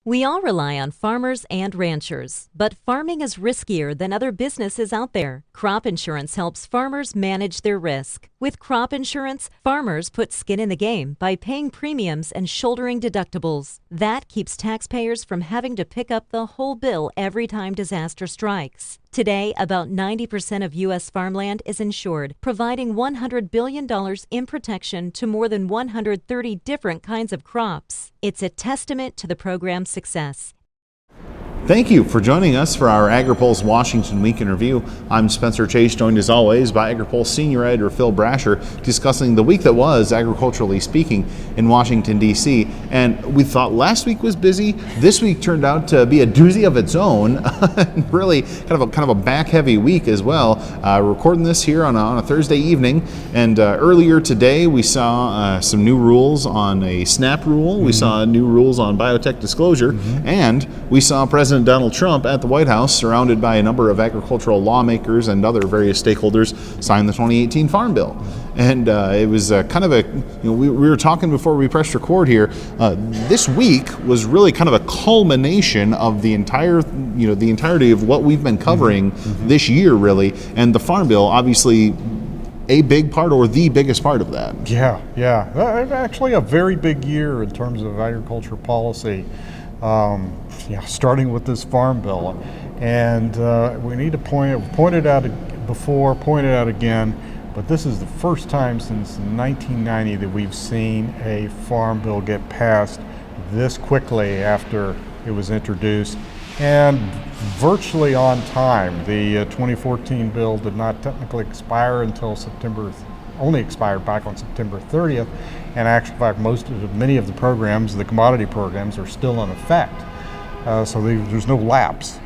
We all rely on farmers and ranchers, but farming is riskier than other businesses out there. Crop insurance helps farmers manage their risk. With crop insurance, farmers put skin in the game by paying premiums and shouldering deductibles. That keeps taxpayers from having to pick up the whole bill every time disaster strikes. Today, about 90% of U.S. farmland is insured, providing $100 billion in protection to more than 130 different kinds of crops. It's a testament to the program's success. Thank you for joining us for our Agri-Pulse Washington Week in Review. I'm Spencer Chase, joined as always by Agri-Pulse Senior Editor Phil Brasher, discussing the week that was, agriculturally speaking, in Washington, D.C. And we thought last week was busy. This week turned out to be a doozy of its own. Really kind of a back-heavy week as well. Recording this here on a Thursday evening. And earlier today, we saw some new rules on a SNAP rule. We saw new rules on biotech disclosure. And we saw President Donald Trump at the White House, surrounded by a number of agricultural lawmakers and other various stakeholders, sign the 2018 Farm Bill. And it was kind of we were talking before we pressed record here. This week was really kind of a culmination of the entirety of what we've been covering this year, really. And the Farm Bill, obviously, a big part or the biggest part of that. Yeah. Actually, a very big year in terms of agriculture policy. Starting with this Farm Bill, and we need to point it out again, but this is the first time since 1990 that we've seen a Farm Bill get passed this quickly after it was introduced, and virtually on time. The 2014 bill did not technically expire until only expired back on September 30th, and actually, in fact, many of the programs, the commodity programs, are still in effect. So there's no lapse.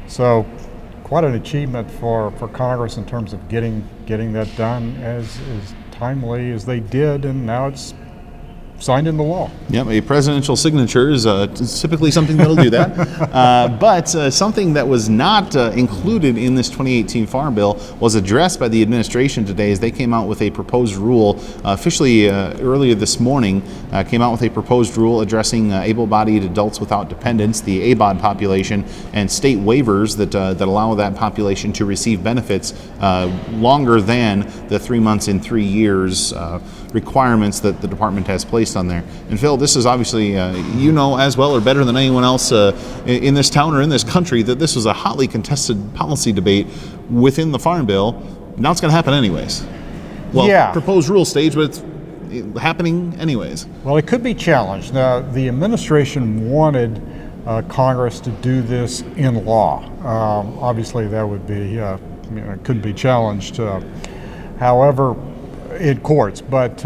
So quite an achievement for Congress in terms of getting that done as timely as they did, and now it's signed into law. Yep, a presidential signature is typically something that'll do that. But something that was not included in this 2018 Farm Bill was addressed by the administration today as they came out with a proposed rule, officially earlier this morning, came out with a proposed rule addressing able-bodied adults without dependents, the ABOD population, and state waivers that allow that population to receive benefits longer than the 3 months in 3 years requirements that the department has placed on there. And Phil, this is obviously, as well or better than anyone else in this town or in this country, that this was a hotly contested policy debate within the Farm Bill. Now it's going to happen anyways. Well, yeah. Proposed rule stage, but it's happening anyways. Well, it could be challenged. Now, the administration wanted Congress to do this in law. Obviously, that would be, it couldn't be challenged. However, in courts, but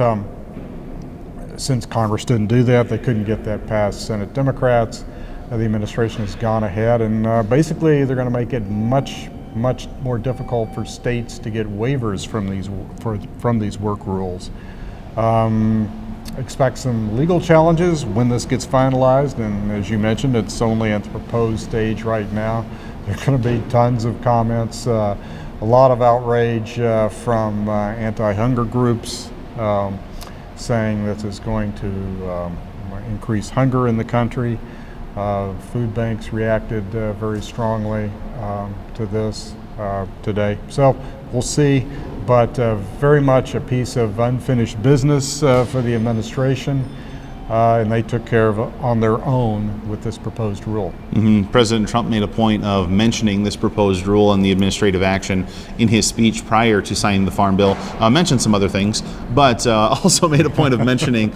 since Congress didn't do that, they couldn't get that past Senate Democrats. The administration has gone ahead, and basically they're going to make it much more difficult for states to get waivers from these work rules. Expect some legal challenges when this gets finalized, and as you mentioned, it's only at the proposed stage right now. There are going to be tons of comments. A lot of outrage from anti-hunger groups saying this is going to increase hunger in the country. Food banks reacted very strongly to this today. So we'll see, but very much a piece of unfinished business for the administration. And they took care of it on their own with this proposed rule. President Trump made a point of mentioning this proposed rule and the administrative action in his speech prior to signing the Farm Bill. Mentioned some other things, but also made a point of mentioning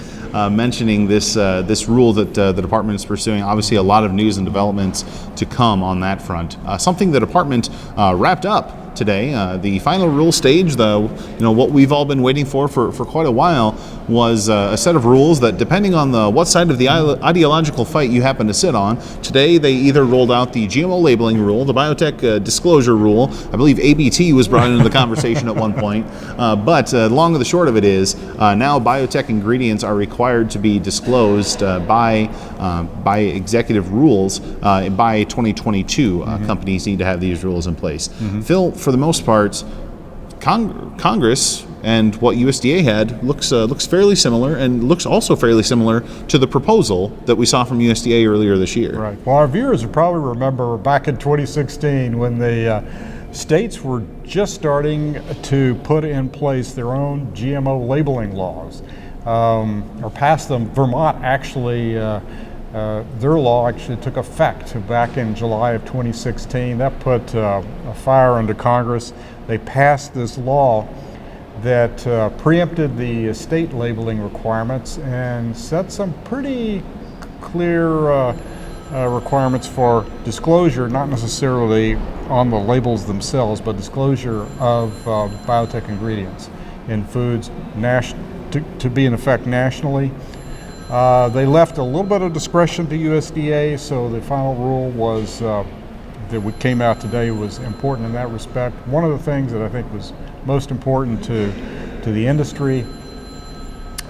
this rule that the department is pursuing. Obviously, a lot of news and developments to come on that front. Something the department wrapped up today. The final rule stage, what we've all been waiting for quite a while, was a set of rules that, depending on what side of the ideological fight you happen to sit on, today they either rolled out the GMO labeling rule, the biotech disclosure rule. I believe ABT was brought into the conversation at one point. But long and the short of it is, now biotech ingredients are required to be disclosed by executive rules by 2022. Companies need to have these rules in place. Phil, for the most part, Congress and what USDA had looks fairly similar, and looks also fairly similar to the proposal that we saw from USDA earlier this year. Right. Well, our viewers will probably remember back in 2016 when the states were just starting to put in place their own GMO labeling laws, or passed them. Vermont actually, their law actually took effect back in July of 2016. That put a fire under Congress. They passed this law that preempted the state labeling requirements and set some pretty clear requirements for disclosure, not necessarily on the labels themselves, but disclosure of biotech ingredients in foods to be in effect nationally. They left a little bit of discretion to USDA, so the final rule was that came out today was important in that respect. One of the things that I think was most important to the industry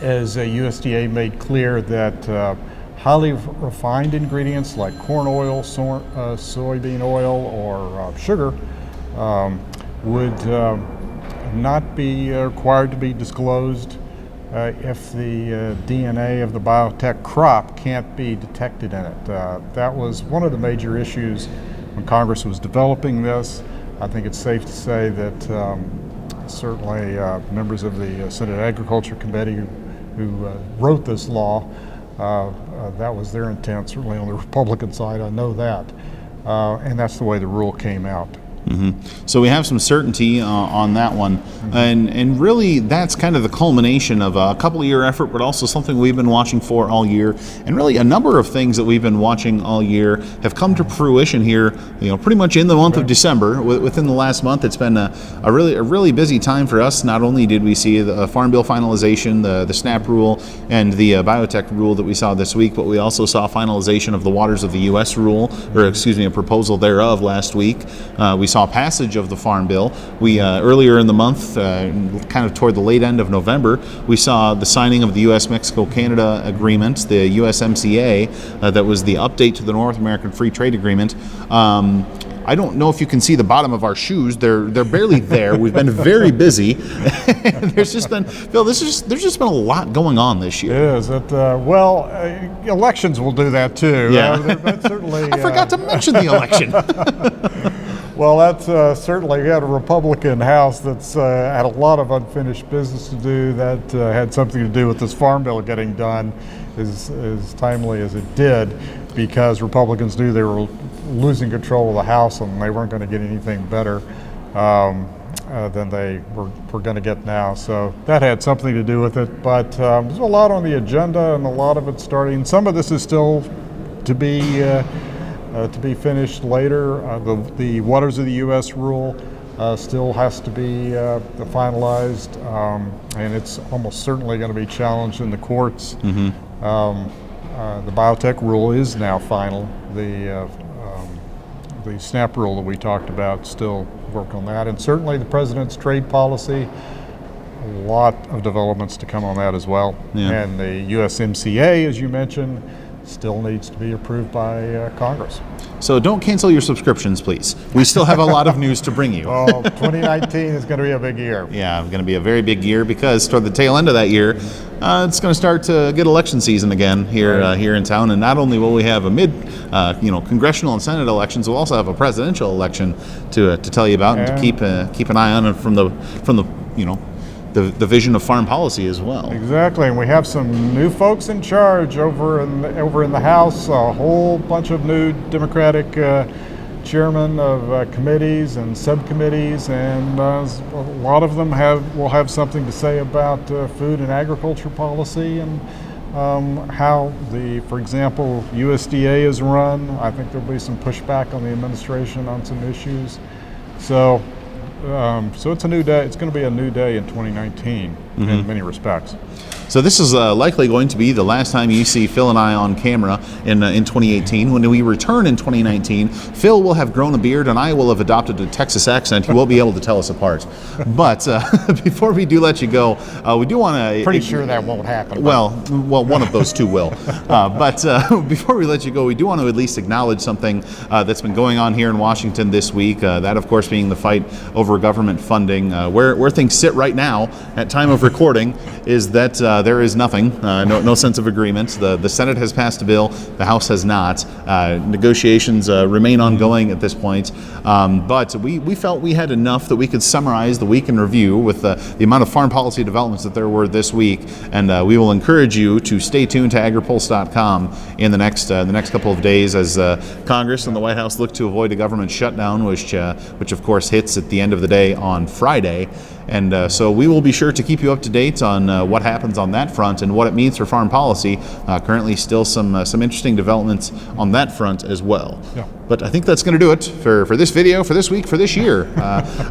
is USDA made clear that highly refined ingredients like corn oil, soybean oil, or sugar would not be required to be disclosed if the DNA of the biotech crop can't be detected in it. That was one of the major issues when Congress was developing this. I think it's safe to say that certainly members of the Senate Agriculture Committee who wrote this law, that was their intent, certainly on the Republican side, I know that. And that's the way the rule came out. So we have some certainty on that one, and really that's kind of the culmination of a couple of year effort, but also something we've been watching for all year. And really a number of things that we've been watching all year have come to fruition here, pretty much in the month of December. Within the last month, it's been a really busy time for us. Not only did we see the Farm Bill finalization, the SNAP rule, and the biotech rule that we saw this week, but we also saw finalization of the Waters of the U.S. rule, or excuse me, a proposal thereof last week. We saw passage of the Farm Bill. We earlier in the month, kind of toward the late end of November, we saw the signing of the U.S.-Mexico-Canada agreement, the USMCA, that was the update to the North American Free Trade Agreement. I don't know if you can see the bottom of our shoes. They're barely there. We've been very busy. There's just been, Phil, there's just been a lot going on this year. It is. Elections will do that too. Yeah. That's certainly. I forgot to mention the election. Well, that's certainly, we had a Republican House that's had a lot of unfinished business to do. That had something to do with this Farm Bill getting done as timely as it did, because Republicans knew they were losing control of the House and they weren't going to get anything better than they were going to get now. So that had something to do with it. But there's a lot on the agenda, and a lot of it starting. Some of this is still to be finished later. The Waters of the U.S. rule still has to be finalized, and it's almost certainly going to be challenged in the courts. The biotech rule is now final. The SNAP rule that we talked about, still work on that. And certainly the president's trade policy, a lot of developments to come on that as well. Yeah. And the USMCA, as you mentioned, still needs to be approved by Congress. So don't cancel your subscriptions, please. We still have a lot of news to bring you. 2019 is going to be a big year. Yeah, going to be a very big year, because toward the tail end of that year, it's going to start to get election season again here here in town. And not only will we have a congressional and Senate elections, we'll also have a presidential election to tell you about, and to keep an eye on it from the vision of farm policy as well. Exactly, and we have some new folks in charge over in the House. A whole bunch of new Democratic chairmen of committees and subcommittees, and a lot of them will have something to say about food and agriculture policy, and how for example, USDA is run. I think there'll be some pushback on the administration on some issues. So it's a new day. It's going to be a new day in 2019 in many respects. So this is likely going to be the last time you see Phil and I on camera in 2018. When we return in 2019, Phil will have grown a beard and I will have adopted a Texas accent. You won't be able to tell us apart. But before we do let you go, we do want to... Pretty sure that won't happen. Well, one of those two will. But before we let you go, we do want to at least acknowledge something that's been going on here in Washington this week. That, of course, being the fight over government funding. Where things sit right now, at time of recording, is that there is nothing, no sense of agreement. The Senate has passed a bill, the House has not. Negotiations remain ongoing at this point. But we felt we had enough that we could summarize the week in review with the amount of foreign policy developments that there were this week. And we will encourage you to stay tuned to Agri-Pulse.com in the next couple of days as Congress and the White House look to avoid a government shutdown, which of course hits at the end of the day on Friday. And so we will be sure to keep you up to date on what happens on that front and what it means for foreign policy. Currently still some interesting developments on that front as well. Yeah. But I think that's going to do it for this video, for this week, for this year.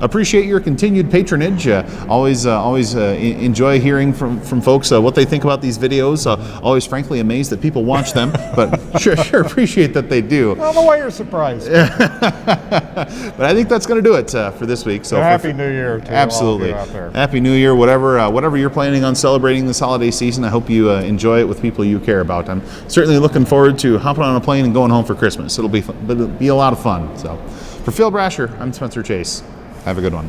Appreciate your continued patronage. Always enjoy hearing from folks what they think about these videos. Always frankly amazed that people watch them, but sure appreciate that they do. I don't know why you're surprised. But I think that's going to do it for this week. So Happy New Year to absolutely. all of you out there. Happy New Year, whatever you're planning on celebrating this holiday season. I hope you enjoy it with people you care about. I'm certainly looking forward to hopping on a plane and going home for Christmas. It'll be a lot of fun. So, for Phil Brasher, I'm Spencer Chase. Have a good one.